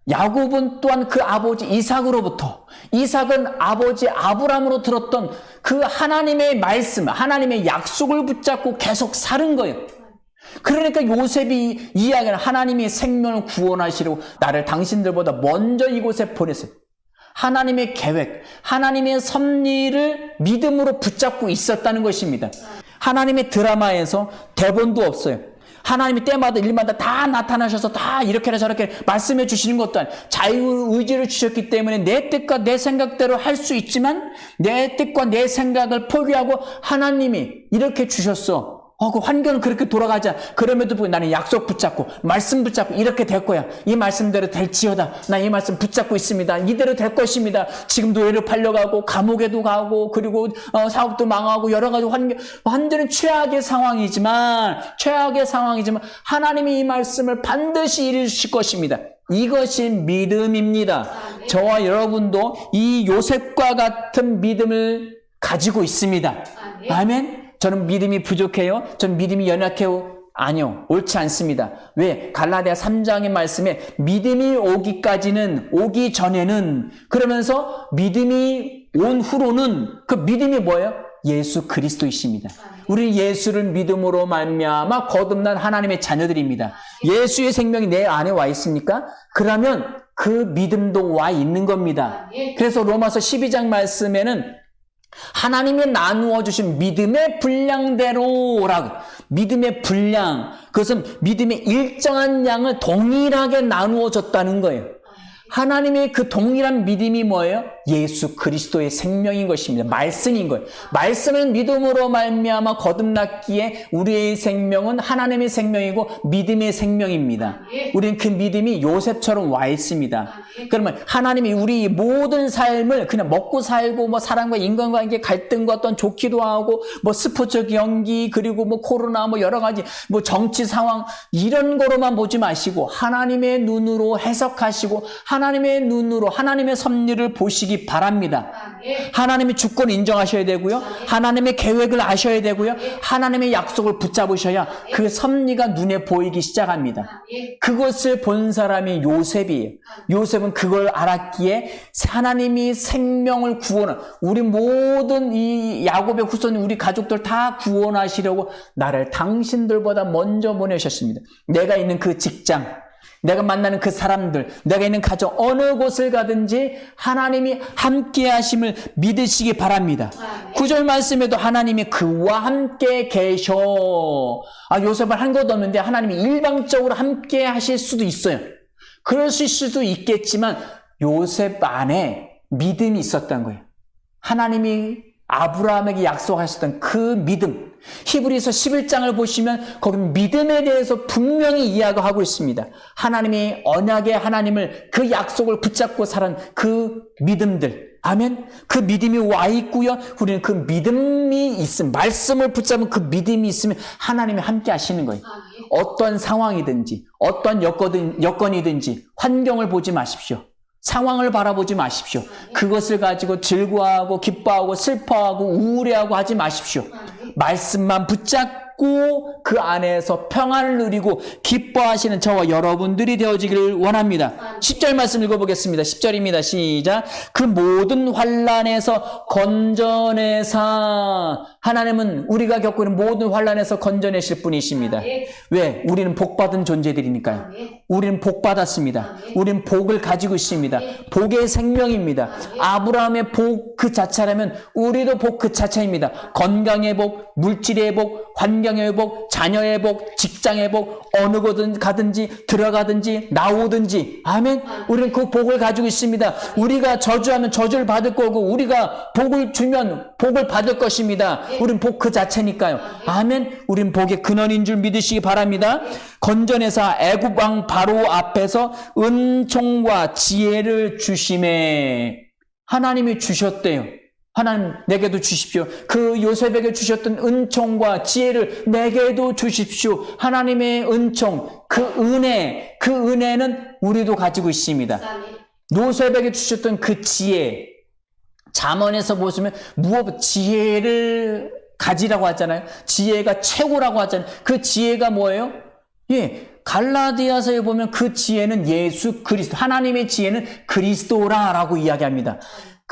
야곱은 또한 그 아버지 이삭으로부터, 이삭은 아버지 아브람으로 들었던 그 하나님의 말씀, 하나님의 약속을 붙잡고 계속 살은 거예요. 그러니까 요셉이 이야기하는 하나님이 생명을 구원하시려고 나를 당신들보다 먼저 이곳에 보냈어요. 하나님의 계획, 하나님의 섭리를 믿음으로 붙잡고 있었다는 것입니다. 하나님의 드라마에서 대본도 없어요. 하나님이 때마다 일마다 다 나타나셔서 다 이렇게나 저렇게 말씀해 주시는 것도 아니에요. 자유의지를 주셨기 때문에 내 뜻과 내 생각대로 할 수 있지만 내 뜻과 내 생각을 포기하고 하나님이 이렇게 주셨어. 그 환경은 그렇게 돌아가자. 그럼에도 불구하고 나는 약속 붙잡고 말씀 붙잡고 이렇게 될 거야. 이 말씀대로 될지어다. 나 이 말씀 붙잡고 있습니다. 이대로 될 것입니다. 지금 노예를 팔려가고 감옥에도 가고 그리고 사업도 망하고 여러 가지 완전히 최악의 상황이지만 하나님이 이 말씀을 반드시 이루실 것입니다. 이것이 믿음입니다. 저와 여러분도 이 요셉과 같은 믿음을 가지고 있습니다. 아멘. 저는 믿음이 부족해요? 저는 믿음이 연약해요? 아니요. 옳지 않습니다. 왜? 갈라디아 3장의 말씀에 믿음이 오기 전에는 그러면서 믿음이 온 후로는 그 믿음이 뭐예요? 예수 그리스도이십니다. 우리 예수를 믿음으로 말미암아 거듭난 하나님의 자녀들입니다. 예수의 생명이 내 안에 와 있습니까? 그러면 그 믿음도 와 있는 겁니다. 그래서 로마서 12장 말씀에는 하나님이 나누어 주신 믿음의 분량대로라고, 믿음의 분량, 그것은 믿음의 일정한 양을 동일하게 나누어 줬다는 거예요. 하나님의 그 동일한 믿음이 뭐예요? 예수 그리스도의 생명인 것입니다. 말씀인 거예요. 말씀을 믿음으로 말미암아 거듭났기에 우리의 생명은 하나님의 생명이고 믿음의 생명입니다. 우리는 그 믿음이 요셉처럼 와 있습니다. 그러면 하나님이 우리 모든 삶을 그냥 먹고 살고 뭐 사람과 인간관계 갈등과 어떤 좋기도 하고 뭐 스포츠 경기 그리고 뭐 코로나 뭐 여러 가지 뭐 정치 상황 이런 거로만 보지 마시고 하나님의 눈으로 해석하시고 하나님의 눈으로 하나님의 섭리를 보시기 바랍니다. 하나님의 주권을 인정하셔야 되고요. 하나님의 계획을 아셔야 되고요. 하나님의 약속을 붙잡으셔야 그 섭리가 눈에 보이기 시작합니다. 그것을 본 사람이 요셉이에요. 요셉은 그걸 알았기에 하나님이 생명을 우리 모든 이 야곱의 후손 우리 가족들 다 구원하시려고 나를 당신들보다 먼저 보내셨습니다. 내가 있는 그 직장, 내가 만나는 그 사람들, 내가 있는 가정 어느 곳을 가든지 하나님이 함께 하심을 믿으시기 바랍니다. 9절 말씀에도 하나님이 그와 함께 계셔. 요셉은 한 것도 없는데 하나님이 일방적으로 함께 하실 수도 있어요. 그러실 수도 있겠지만 요셉 안에 믿음이 있었던 거예요. 하나님이 아브라함에게 약속하셨던 그 믿음. 히브리서 11장을 보시면 거기 믿음에 대해서 분명히 이야기하고 있습니다. 하나님이 언약의 하나님을 그 약속을 붙잡고 살은 그 믿음들. 아멘. 그 믿음이 와 있고요. 우리는 그 믿음이 있음, 말씀을 붙잡은 그 믿음이 있으면 하나님이 함께 하시는 거예요. 어떤 상황이든지 어떤 여건이든지 환경을 보지 마십시오. 상황을 바라보지 마십시오. 그것을 가지고 즐거워하고 기뻐하고 슬퍼하고 우울해하고 하지 마십시오. 말씀만 붙잡고 그 안에서 평안을 누리고 기뻐하시는 저와 여러분들이 되어지기를 원합니다. 10절 말씀 읽어보겠습니다. 10절입니다. 시작. 그 모든 환난에서 건져내사. 하나님은 우리가 겪고 있는 모든 환난에서 건져내실 분이십니다. 왜? 우리는 복받은 존재들이니까요. 우리는 복받았습니다. 우리는 복을 가지고 있습니다. 복의 생명입니다. 아브라함의 복 그 자체라면 우리도 복 그 자체입니다. 건강의 복, 물질의 복, 환경 환경의 회복, 자녀의 회복, 직장의 회복, 어느 곳든 가든지 들어가든지 나오든지. 아멘. 우리는 그 복을 가지고 있습니다. 우리가 저주하면 저주를 받을 거고 우리가 복을 주면 복을 받을 것입니다. 우리는 복 그 자체니까요. 아멘. 우리는 복의 근원인 줄 믿으시기 바랍니다. 건전에서 애굽 왕 바로 앞에서 은총과 지혜를 주심에 하나님이 주셨대요. 하나님 내게도 주십시오. 그 요셉에게 주셨던 은총과 지혜를 내게도 주십시오. 하나님의 은총, 그 은혜는 우리도 가지고 있습니다. 요셉에게 주셨던 그 지혜, 잠언에서 보시면 무엇 지혜를 가지라고 하잖아요. 지혜가 최고라고 하잖아요. 그 지혜가 뭐예요? 갈라디아서에 보면 그 지혜는 예수 그리스도, 하나님의 지혜는 그리스도라라고 이야기합니다.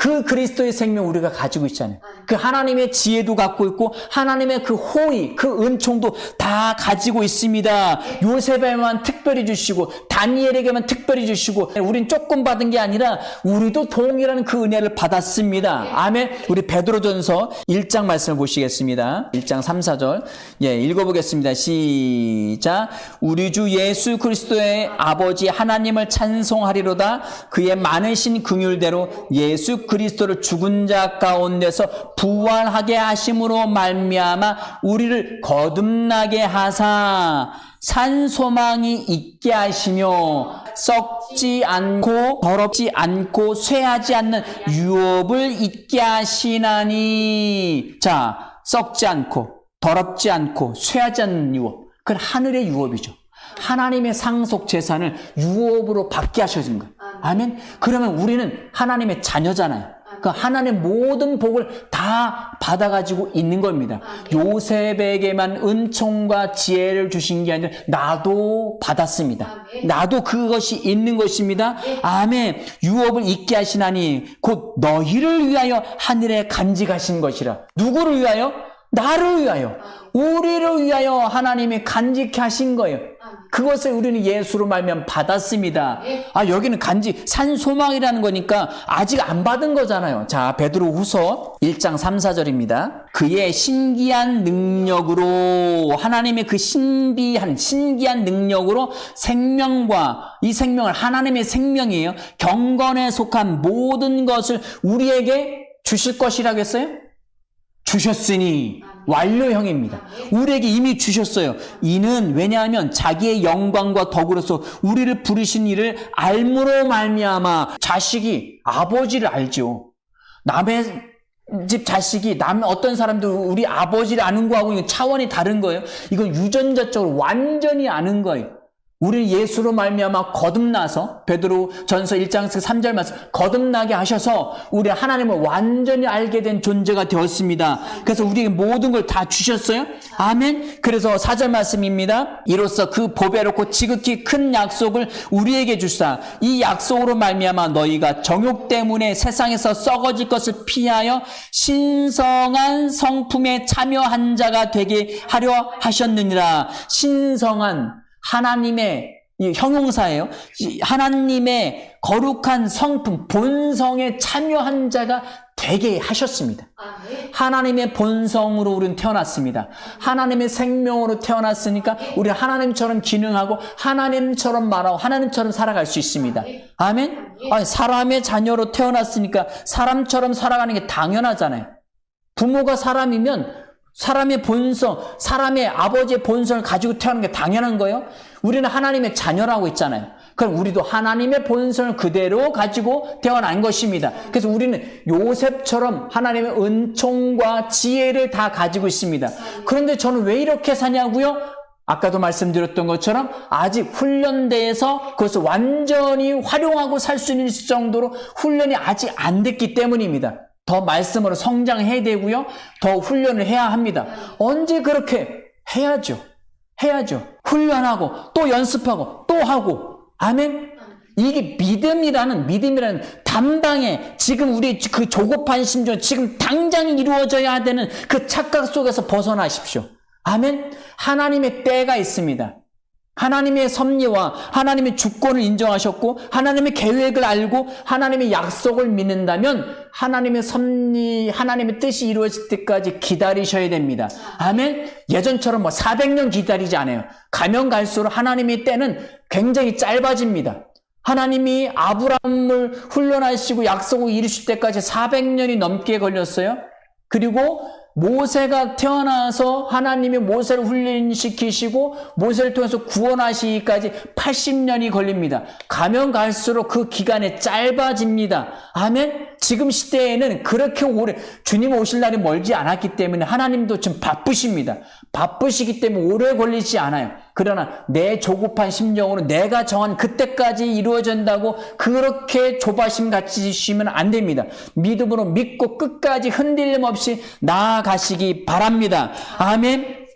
그 그리스도의 생명 우리가 가지고 있잖아요. 그 하나님의 지혜도 갖고 있고 하나님의 그 호의, 그 은총도 다 가지고 있습니다. 요셉에만 특별히 주시고 다니엘에게만 특별히 주시고 우린 조금 받은 게 아니라 우리도 동일한 그 은혜를 받았습니다. 아멘. 우리 베드로전서 1장 말씀을 보시겠습니다. 1장 3, 4절 읽어보겠습니다. 시작. 우리 주 예수 그리스도의 아버지 하나님을 찬송하리로다. 그의 많으신 긍휼대로 예수 그리스도를 죽은 자 가운데서 부활하게 하심으로 말미암아 우리를 거듭나게 하사 산 소망이 있게 하시며 썩지 않고 더럽지 않고 쇠하지 않는 유업을 있게 하시나니. 자, 썩지 않고 더럽지 않고 쇠하지 않는 유업, 그건 하늘의 유업이죠. 하나님의 상속 재산을 유업으로 받게 하셔진 거예요. 아멘. 그러면 우리는 하나님의 자녀잖아요. 그 하나님의 모든 복을 다 받아가지고 있는 겁니다. 요셉에게만 은총과 지혜를 주신 게 아니라 나도 받았습니다. 나도 그것이 있는 것입니다. 아멘. 유업을 잊게 하시나니 곧 너희를 위하여 하늘에 간직하신 것이라. 누구를 위하여? 나를 위하여, 우리를 위하여 하나님이 간직하신 거예요. 그것을 우리는 예수로 말미암아 받았습니다. 여기는 산소망이라는 거니까 아직 안 받은 거잖아요. 자, 베드로후서 1장 3, 4절입니다. 그의 신기한 능력으로, 하나님의 그 신기한 능력으로 생명과, 이 생명을 하나님의 생명이에요. 경건에 속한 모든 것을 우리에게 주실 것이라고 했어요? 주셨으니 완료형입니다. 우리에게 이미 주셨어요. 이는 왜냐하면 자기의 영광과 덕으로서 우리를 부르신 이를 알므로 말미암아. 자식이 아버지를 알죠. 남의 집 자식이 어떤 사람들 우리 아버지를 아는 거하고 차원이 다른 거예요. 이건 유전자적으로 완전히 아는 거예요. 우리 예수로 말미암아 거듭나서, 베드로전서 1장 3절 말씀, 거듭나게 하셔서 우리 하나님을 완전히 알게 된 존재가 되었습니다. 그래서 우리에게 모든 걸 다 주셨어요. 아멘. 그래서 4절 말씀입니다. 이로써 그 보배롭고 지극히 큰 약속을 우리에게 주사 이 약속으로 말미암아 너희가 정욕 때문에 세상에서 썩어질 것을 피하여 신성한 성품에 참여한 자가 되게 하려 하셨느니라. 신성한, 하나님의 이 형용사예요. 하나님의 거룩한 성품, 본성에 참여한 자가 되게 하셨습니다. 하나님의 본성으로 우리는 태어났습니다. 하나님의 생명으로 태어났으니까 우리 하나님처럼 기능하고 하나님처럼 말하고 하나님처럼 살아갈 수 있습니다. 아멘? 사람의 자녀로 태어났으니까 사람처럼 살아가는 게 당연하잖아요. 부모가 사람이면 사람의 본성, 사람의 아버지의 본성을 가지고 태어나는 게 당연한 거예요. 우리는 하나님의 자녀라고 있잖아요. 그럼 우리도 하나님의 본성을 그대로 가지고 태어난 것입니다. 그래서 우리는 요셉처럼 하나님의 은총과 지혜를 다 가지고 있습니다. 그런데 저는 왜 이렇게 사냐고요? 아까도 말씀드렸던 것처럼 아직 훈련대에서 그것을 완전히 활용하고 살 수 있는 정도로 훈련이 아직 안 됐기 때문입니다. 더 말씀으로 성장해야 되고요. 더 훈련을 해야 합니다. 언제 그렇게 해야죠. 훈련하고 또 연습하고 또 하고. 아멘. 이게 믿음이라는 담당에 지금 우리 그 조급한 심정, 지금 당장 이루어져야 되는 그 착각 속에서 벗어나십시오. 아멘. 하나님의 때가 있습니다. 하나님의 섭리와 하나님의 주권을 인정하셨고 하나님의 계획을 알고 하나님의 약속을 믿는다면 하나님의 섭리, 하나님의 뜻이 이루어질 때까지 기다리셔야 됩니다. 아멘. 예전처럼 400년 기다리지 않아요. 가면 갈수록 하나님의 때는 굉장히 짧아집니다. 하나님이 아브라함을 훈련하시고 약속을 이루실 때까지 400년이 넘게 걸렸어요. 그리고 모세가 태어나서 하나님이 모세를 훈련시키시고 모세를 통해서 구원하시기까지 80년이 걸립니다. 가면 갈수록 그 기간이 짧아집니다. 아멘. 지금 시대에는 그렇게 오래 주님 오실 날이 멀지 않았기 때문에 하나님도 지금 바쁘십니다. 바쁘시기 때문에 오래 걸리지 않아요. 그러나 내 조급한 심령으로 내가 정한 그때까지 이루어진다고 그렇게 조바심 가지시면 안 됩니다. 믿음으로 믿고 끝까지 흔들림 없이 나아가시기 바랍니다. 아멘.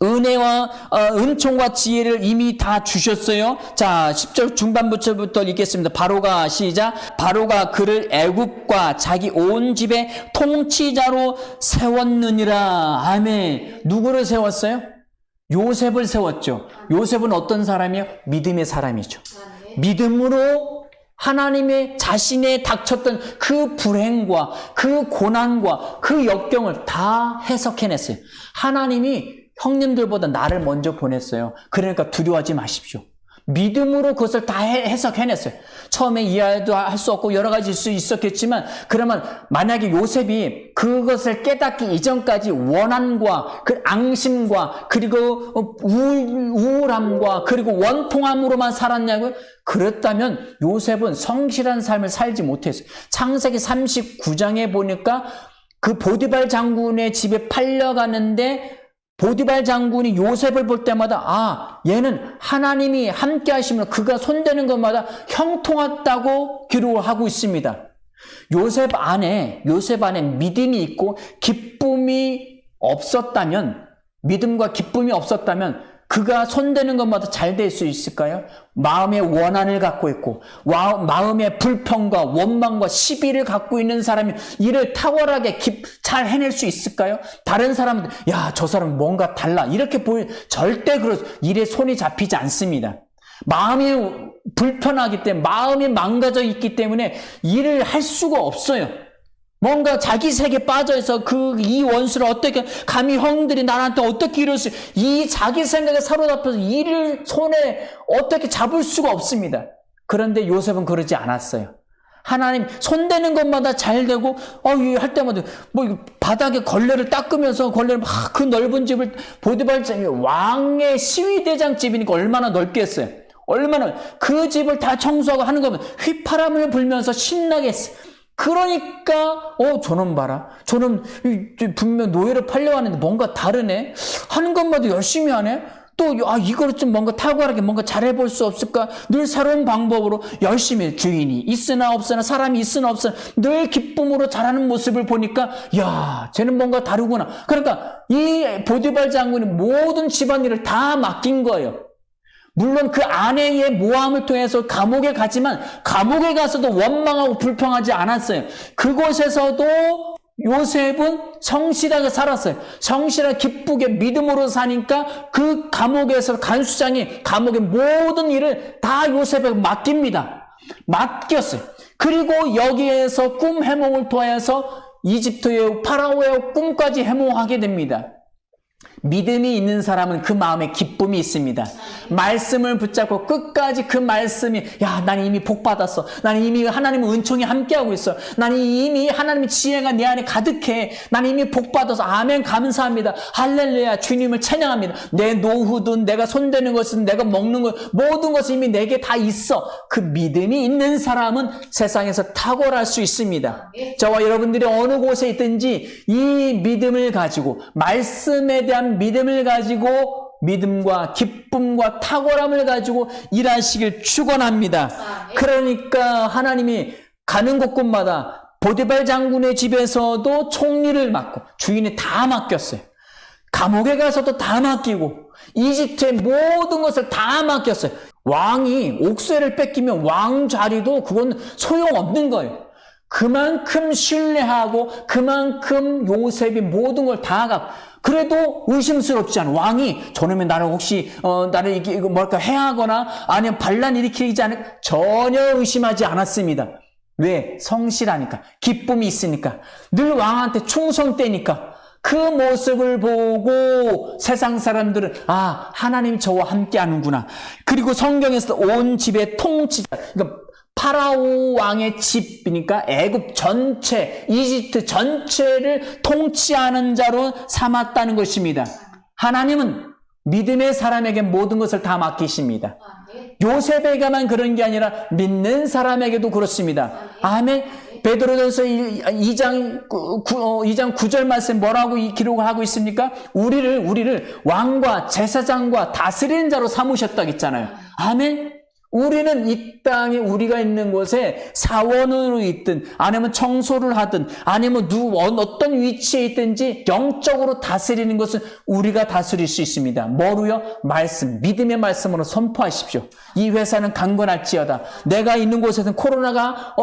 은혜와 은총과 지혜를 이미 다 주셨어요. 자, 10절 중반부터 읽겠습니다. 바로가 시작. 바로가 그를 애굽과 자기 온 집의 통치자로 세웠느니라. 아멘. 누구를 세웠어요? 요셉을 세웠죠. 요셉은 어떤 사람이요? 믿음의 사람이죠. 믿음으로 하나님의 자신의 닥쳤던 그 불행과 그 고난과 그 역경을 다 해석해냈어요. 하나님이 형님들보다 나를 먼저 보냈어요. 그러니까 두려워하지 마십시오. 믿음으로 그것을 다 해석해냈어요. 처음에 이해도 할 수 없고 여러 가지일 수 있었겠지만 그러면 만약에 요셉이 그것을 깨닫기 이전까지 원한과 그 앙심과 그리고 우울함과 그리고 원통함으로만 살았냐고요? 그렇다면 요셉은 성실한 삶을 살지 못했어요. 창세기 39장에 보니까 그 보디발 장군의 집에 팔려가는데 보디발 장군이 요셉을 볼 때마다 얘는 하나님이 함께 하시면 그가 손대는 것마다 형통했다고 기록을 하고 있습니다. 요셉 안에 믿음이 있고 기쁨이 없었다면 믿음과 기쁨이 없었다면 그가 손대는 것마다 잘 될 수 있을까요? 마음의 원한을 갖고 있고 마음의 불평과 원망과 시비를 갖고 있는 사람이 일을 탁월하게 잘 해낼 수 있을까요? 다른 사람은 저 사람은 뭔가 달라 이렇게 절대 일에 손이 잡히지 않습니다. 마음이 불편하기 때문에 마음이 망가져 있기 때문에 일을 할 수가 없어요. 뭔가 자기 색에 빠져서 이 원수를 어떻게 감히 형들이 나한테 어떻게 이럴 수 이 자기 생각에 사로잡혀서 일을 손에 어떻게 잡을 수가 없습니다. 그런데 요셉은 그러지 않았어요. 하나님 손대는 것마다 잘 되고 할 때마다 바닥에 걸레를 닦으면서 걸레를 그 넓은 집을 보디발 왕의 시위대장 집이니까 얼마나 넓겠어요. 얼마나 그 집을 다 청소하고 하는 거면 휘파람을 불면서 신나게 했어요. 그러니까 저놈 봐라. 저놈 분명 노예를 팔려가는데 뭔가 다르네. 하는 것마다 열심히 하네. 또 이거를 좀 뭔가 탁월하게 뭔가 잘해볼 수 없을까? 늘 새로운 방법으로 열심히 주인이 있으나 없으나 사람이 있으나 없으나 늘 기쁨으로 잘하는 모습을 보니까 쟤는 뭔가 다르구나. 그러니까 이 보디발 장군이 모든 집안일을 다 맡긴 거예요. 물론 그 아내의 모함을 통해서 감옥에 갔지만 감옥에 가서도 원망하고 불평하지 않았어요. 그곳에서도 요셉은 성실하게 살았어요. 성실하게 기쁘게 믿음으로 사니까 그 감옥에서 간수장이 감옥의 모든 일을 다 요셉에게 맡겼어요. 그리고 여기에서 꿈 해몽을 통해서 이집트의 파라오의 꿈까지 해몽하게 됩니다. 믿음이 있는 사람은 그 마음에 기쁨이 있습니다. 말씀을 붙잡고 끝까지 그 말씀이 나는 이미 복 받았어. 나는 이미 하나님의 은총이 함께하고 있어. 나는 이미 하나님의 지혜가 내 안에 가득해. 나는 이미 복 받아서 아멘 감사합니다. 할렐루야 주님을 찬양합니다. 내 노후든 내가 손대는 것은 내가 먹는 것 모든 것이 이미 내게 다 있어. 그 믿음이 있는 사람은 세상에서 탁월할 수 있습니다. 저와 여러분들이 어느 곳에 있든지 이 믿음을 가지고 말씀에 대한 믿음을 가지고 믿음과 기쁨과 탁월함을 가지고 일하시길 축원합니다. 그러니까 하나님이 가는 곳곳마다 보디발 장군의 집에서도 총리를 맡고 주인이 다 맡겼어요. 감옥에 가서도 다 맡기고 이집트의 모든 것을 다 맡겼어요. 왕이 옥새를 뺏기면 왕 자리도 그건 소용없는 거예요. 그만큼 신뢰하고 그만큼 요셉이 모든 걸 다 갖고 그래도 의심스럽지 않아. 왕이 저놈이 나를 혹시 나를 이거 뭘까 해하거나 아니면 반란 일으키지 않을 전혀 의심하지 않았습니다. 왜? 성실하니까. 기쁨이 있으니까. 늘 왕한테 충성되니까. 그 모습을 보고 세상 사람들은 아, 하나님이 저와 함께 하는구나. 그리고 성경에서 온 집의 통치자, 그러니까 파라오 왕의 집이니까 애굽 전체, 이집트 전체를 통치하는 자로 삼았다는 것입니다. 하나님은 믿음의 사람에게 모든 것을 다 맡기십니다. 요셉에게만 그런 게 아니라 믿는 사람에게도 그렇습니다. 아멘. 베드로전서 2장 9절 말씀 뭐라고 기록을 하고 있습니까? 우리를 왕과 제사장과 다스리는 자로 삼으셨다고 했잖아요. 아멘. 우리는 이 땅에 우리가 있는 곳에 사원으로 있든 아니면 청소를 하든 아니면 어떤 위치에 있든지 영적으로 다스리는 것은 우리가 다스릴 수 있습니다. 뭐로요? 말씀, 믿음의 말씀으로 선포하십시오. 이 회사는 강건할지어다. 내가 있는 곳에서는 코로나가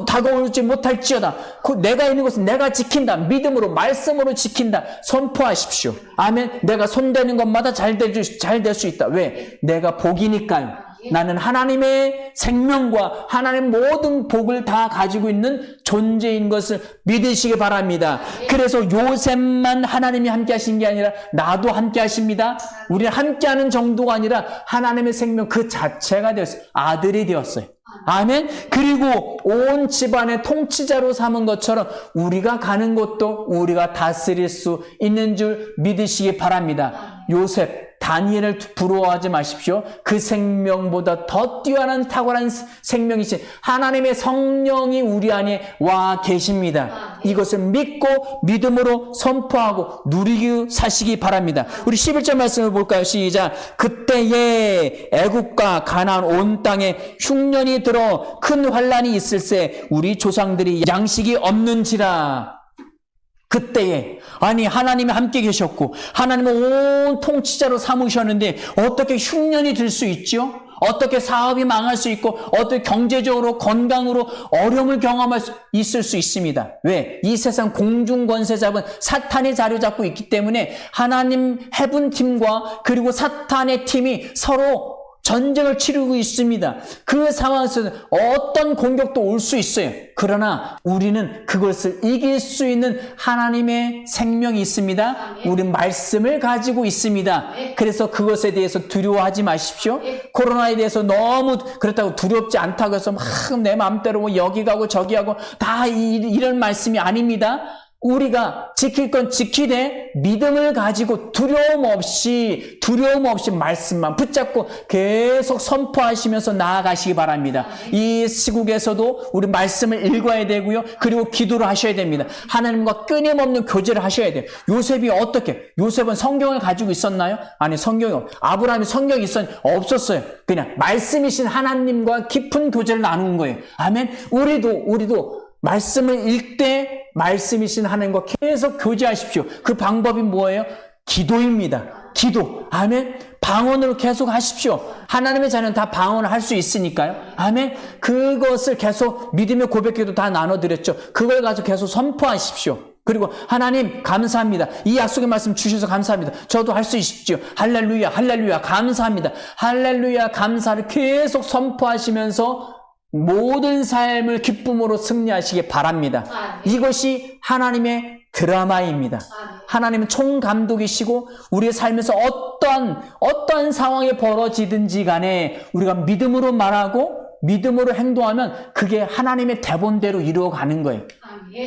다가올지 못할지어다. 내가 있는 곳은 내가 지킨다. 믿음으로 말씀으로 지킨다. 선포하십시오. 아멘. 내가 손대는 것마다 잘 될 수 있다. 왜? 내가 복이니까요. 나는 하나님의 생명과 하나님의 모든 복을 다 가지고 있는 존재인 것을 믿으시기 바랍니다. 그래서 요셉만 하나님이 함께 하신 게 아니라 나도 함께 하십니다. 우리는 함께 하는 정도가 아니라 하나님의 생명 그 자체가 되었어요. 아들이 되었어요. 아멘. 그리고 온 집안의 통치자로 삼은 것처럼 우리가 가는 곳도 우리가 다스릴 수 있는 줄 믿으시기 바랍니다. 요셉, 다니엘을 부러워하지 마십시오. 그 생명보다 더 뛰어난 탁월한 생명이신 하나님의 성령이 우리 안에 와 계십니다. 이것을 믿고 믿음으로 선포하고 누리고 사시기 바랍니다. 우리 11절 말씀을 볼까요? 시작. 그때에 애국과 가나안 온 땅에 흉년이 들어 큰 환란이 있을세 우리 조상들이 양식이 없는지라. 그때에 아니 하나님이 함께 계셨고 하나님은 온 통치자로 삼으셨는데 어떻게 흉년이 들 수 있죠? 어떻게 사업이 망할 수 있고 어떻게 경제적으로 건강으로 어려움을 경험할 수 있을 수 있습니다. 왜? 이 세상 공중권세 잡은 사탄이 자리 잡고 있기 때문에 하나님 해분팀과 그리고 사탄의 팀이 서로 전쟁을 치르고 있습니다. 그 상황에서 어떤 공격도 올 수 있어요. 그러나 우리는 그것을 이길 수 있는 하나님의 생명이 있습니다. 우리는 말씀을 가지고 있습니다. 그래서 그것에 대해서 두려워하지 마십시오. 코로나에 대해서 너무 그렇다고 두렵지 않다고 해서 막 내 마음대로 뭐 여기 가고 저기 하고 다 이런 말씀이 아닙니다. 우리가 지킬 건 지키되 믿음을 가지고 두려움 없이 말씀만 붙잡고 계속 선포하시면서 나아가시기 바랍니다. 이 시국에서도 우리 말씀을 읽어야 되고요. 그리고 기도를 하셔야 됩니다. 하나님과 끊임없는 교제를 하셔야 돼요. 요셉이 어떻게? 요셉은 성경을 가지고 있었나요? 아니, 아브라함이 성경이 없었어요. 그냥 말씀이신 하나님과 깊은 교제를 나누는 거예요. 아멘. 우리도 말씀을 읽되 말씀이신 하나님과 계속 교제하십시오. 그 방법이 뭐예요? 기도입니다. 기도. 아멘. 방언으로 계속 하십시오. 하나님의 자녀는 다 방언을 할 수 있으니까요. 아멘. 그것을 계속 믿음의 고백기도 다 나눠드렸죠. 그걸 가지고 계속 선포하십시오. 그리고 하나님 감사합니다. 이 약속의 말씀 주셔서 감사합니다. 저도 할 수 있죠. 할렐루야, 할렐루야, 감사합니다. 할렐루야, 감사를 계속 선포하시면서 모든 삶을 기쁨으로 승리하시기 바랍니다. 이것이 하나님의 드라마입니다. 하나님은 총감독이시고 우리의 삶에서 어떤 상황이 벌어지든지 간에 우리가 믿음으로 말하고 믿음으로 행동하면 그게 하나님의 대본대로 이루어가는 거예요.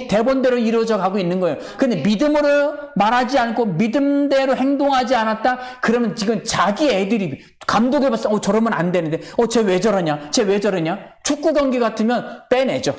대본대로 이루어져 가고 있는 거예요. 근데 믿음으로 말하지 않고 믿음대로 행동하지 않았다? 그러면 지금 자기 애들이 감독해 봤어. 저러면 안 되는데. 쟤 왜 저러냐? 축구 경기 같으면 빼내죠.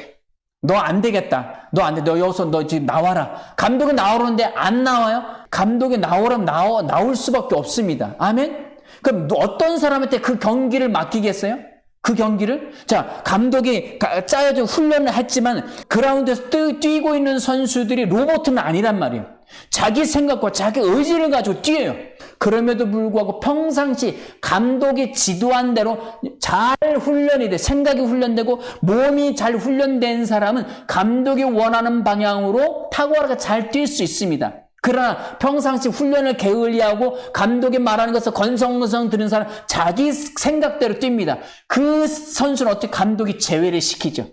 너 안 되겠다. 너 안 돼. 너 여기서 너 지금 나와라. 감독이 나오는데 안 나와요? 감독이 나오라면 나올 수밖에 없습니다. 아멘? 그럼 어떤 사람한테 그 경기를 맡기겠어요? 그 경기를? 자, 감독이 짜여진 훈련을 했지만 그라운드에서 뛰고 있는 선수들이 로봇은 아니란 말이에요. 자기 생각과 자기 의지를 가지고 뛰어요. 그럼에도 불구하고 평상시 감독이 지도한 대로 잘 훈련이 돼, 생각이 훈련되고 몸이 잘 훈련된 사람은 감독이 원하는 방향으로 탁월하게 잘 뛸 수 있습니다. 그러나 평상시 훈련을 게을리하고 감독이 말하는 것을 건성건성 들은 사람 자기 생각대로 뜁니다. 그 선수는 어떻게 감독이 제외를 시키죠.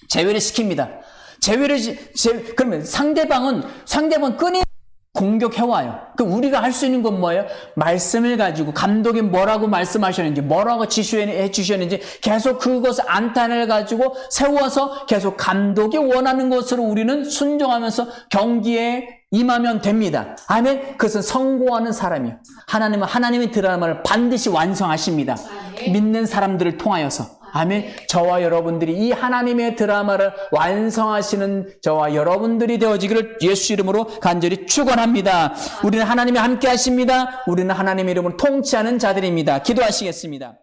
제외를 시킵니다. 그러면 상대방은 끊임없이 공격해와요. 우리가 할 수 있는 건 뭐예요? 말씀을 가지고 감독이 뭐라고 말씀하셨는지, 뭐라고 지시해 주셨는지 계속 그것을 안탄을 가지고 세워서 계속 감독이 원하는 것으로 우리는 순종하면서 경기에 임하면 됩니다. 아멘. 그것은 성공하는 사람이요. 하나님은 하나님의 드라마를 반드시 완성하십니다. 믿는 사람들을 통하여서. 아멘. 저와 여러분들이 이 하나님의 드라마를 완성하시는 저와 여러분들이 되어지기를 예수 이름으로 간절히 축원합니다. 우리는 하나님이 함께 하십니다. 우리는 하나님의 이름으로 통치하는 자들입니다. 기도하시겠습니다.